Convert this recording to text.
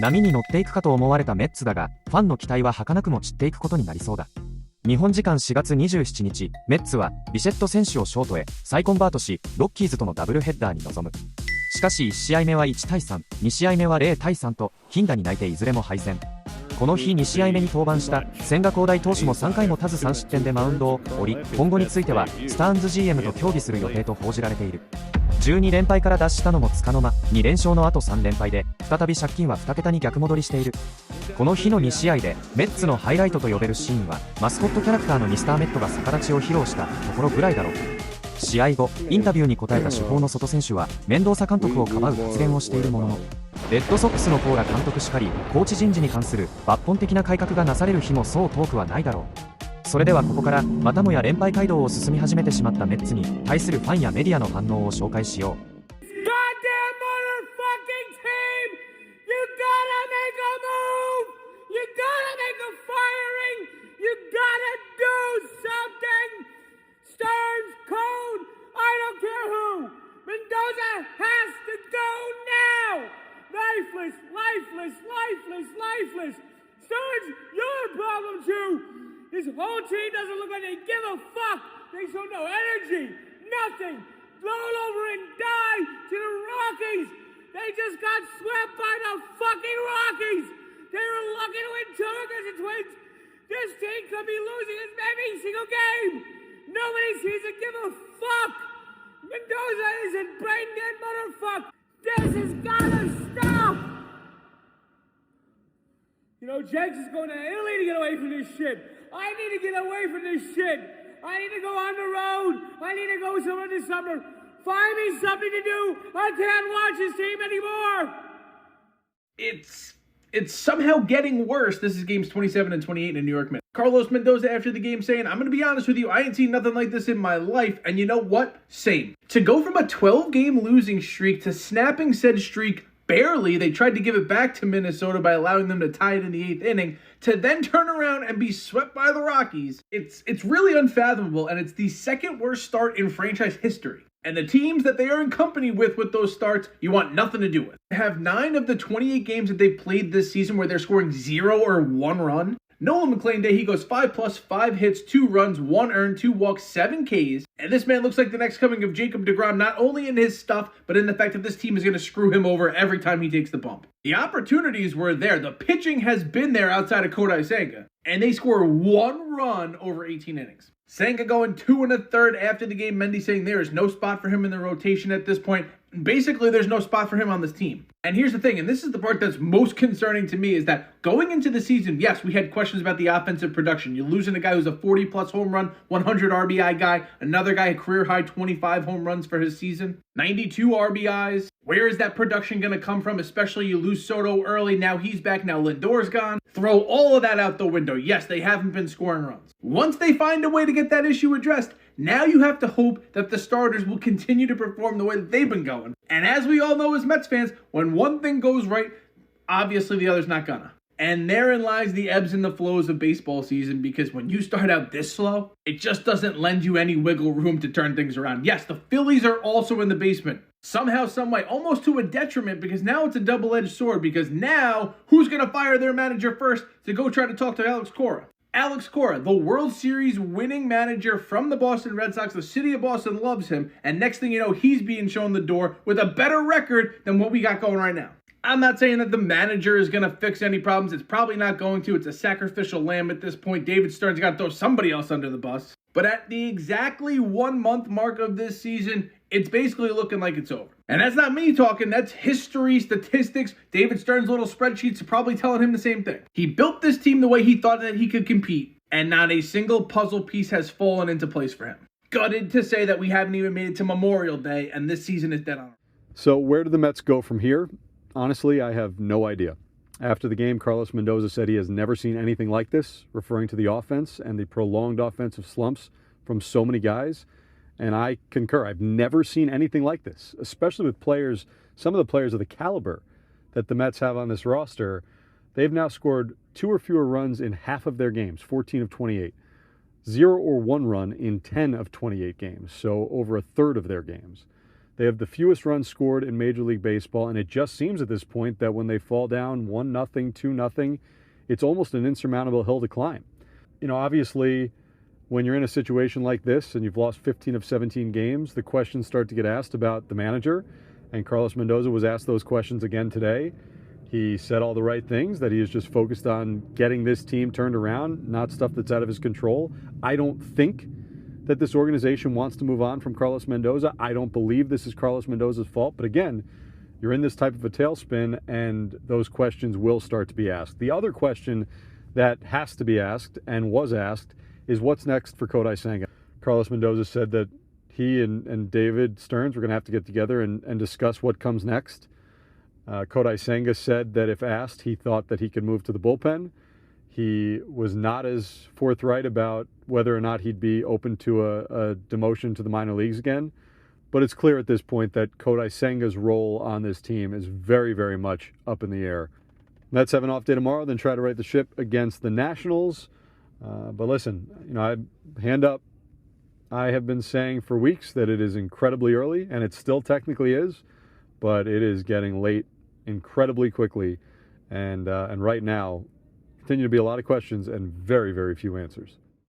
波に乗っていくかと思われたメッツだが、ファンの期待は儚くも散っていくことになりそうだ。日本時間4月27日、メッツはビシェット選手をショートへ再コンバートし、ロッキーズとのダブルヘッダーに臨む。しかし1試合目は1対3、2試合目は0対3と頻打に泣いていずれも敗戦。この日2試合目に登板した千賀滉大投手も3回も多数3失点でマウンドを降り、今後についてはスターンズ GM と協議する予定と報じられている。12連敗から脱したのもつかの間、2連勝の後3連敗で再び借金は2桁に逆戻りしている。この日の2試合でメッツのハイライトと呼べるシーンは、マスコットキャラクターのミスターメットが逆立ちを披露したところぐらいだろう。試合後インタビューに答えた主砲の外選手はメンドーサ監督をかばう発言をしているものの、レッドソックスのコーラ監督しかりコーチ人事に関する抜本的な改革がなされる日もそう遠くはないだろう。それではここからまたもや連敗街道を進み始めてしまったメッツに対するファンやメディアの反応を紹介しよう。Lifeless. Stearns, your problem too. This whole team doesn't look like they give a fuck. They show no energy, nothing. Roll over and die to the Rockies. They just got swept by the fucking Rockies. They were lucky to win 2 against the Twins. This team could be losing every single game. Nobody seems to give a fuck. Mendoza is a brain dead motherfucker. This has gotta stop. You know, Jenks is going to Italy to get away from this shit. I need to get away from this shit. I need to go on the road. I need to go somewhere this summer. Find me something to do. I can't watch this team anymore. It's somehow getting worse. This is games 27 and 28 in New York Mets. Carlos Mendoza after the game saying, I'm going to be honest with you, I ain't seen nothing like this in my life. And you know what? Same. To go from a 12-game losing streak to snapping said streak barely, they tried to give it back to Minnesota by allowing them to tie it in the 8th inning, to then turn around and be swept by the Rockies. It's really unfathomable, and it's the second worst start in franchise history. And the teams that they are in company with those starts, you want nothing to do with. They have 9 of the 28 games that they've played this season where they're scoring 0 or 1 run. Nolan McClain Day, he goes 5+, 5 hits, 2 runs, 1 earned, 2 walks, 7 Ks. And this man looks like the next coming of Jacob deGrom, not only in his stuff, but in the fact that this team is going to screw him over every time he takes the bump. The opportunities were there. The pitching has been there outside of Kodai Senga. And they score 1 run over 18 innings. Senga going 2 1/3 after the game. Mendy saying there is no spot for him in the rotation at this point. Basically, there's no spot for him on this team. And here's the thing, and this is the part that's most concerning to me, is that going into the season, yes, we had questions about the offensive production. You're losing a guy who's a 40-plus home run, 100 RBI guy, another guy, a career-high 25 home runs for his season, 92 RBIs. Where is that production going to come from, especially you lose Soto early, now he's back, now Lindor's gone. Throw all of that out the window. Yes, they haven't been scoring runs. Once they find a way to get that issue addressed, now you have to hope that the starters will continue to perform the way that they've been going. And as we all know as Mets fans, when one thing goes right, obviously the other's not gonna. And therein lies the ebbs and the flows of baseball season, because when you start out this slow, it just doesn't lend you any wiggle room to turn things around. Yes, the Phillies are also in the basement. Somehow, someway, almost to a detriment, because now it's a double-edged sword, because now, who's gonna fire their manager first to go try to talk to Alex Cora? Alex Cora, the World Series winning manager from the Boston Red Sox. The city of Boston loves him. And next thing you know, he's being shown the door with a better record than what we got going right now. I'm not saying that the manager is going to fix any problems. It's probably not going to. It's a sacrificial lamb at this point. David Stern's got to throw somebody else under the bus. But at the exactly 1 month mark of this season, it's basically looking like it's over. And that's not me talking, that's history, statistics. David Stern's little spreadsheets are probably telling him the same thing. He built this team the way he thought that he could compete, and not a single puzzle piece has fallen into place for him. Gutted to say that we haven't even made it to Memorial Day, and this season is dead on. So where do the Mets go from here? Honestly, I have no idea. After the game, Carlos Mendoza said he has never seen anything like this, referring to the offense and the prolonged offensive slumps from so many guys. And I concur. I've never seen anything like this, especially with players, some of the players of the caliber that the Mets have on this roster. They've now scored 2 or fewer runs in half of their games, 14 of 28. 0 or 1 run in 10 of 28 games, so over a third of their games. They have the fewest runs scored in Major League Baseball, and it just seems at this point that when they fall down 1-0, 2-0, it's almost an insurmountable hill to climb. Obviously, when you're in a situation like this and you've lost 15 of 17 games, the questions start to get asked about the manager, and Carlos Mendoza was asked those questions again today. He said all the right things, that he is just focused on getting this team turned around, not stuff that's out of his control. I don't think that this organization wants to move on from Carlos Mendoza. I don't believe this is Carlos Mendoza's fault. But again, you're in this type of a tailspin, and those questions will start to be asked. The other question that has to be asked and was asked is what's next for Kodai Senga. Carlos Mendoza said that he and David Stearns were going to have to get together and discuss what comes next. Kodai Senga said that if asked, he thought that he could move to the bullpen. He was not as forthright about whether or not he'd be open to a demotion to the minor leagues again. But it's clear at this point that Kodai Senga's role on this team is very, very much up in the air. Mets have an off day tomorrow, then try to right the ship against the Nationals. But listen, hand up. I have been saying for weeks that it is incredibly early, and it still technically is, but it is getting late incredibly quickly. And right now, continue to be a lot of questions and very, very few answers.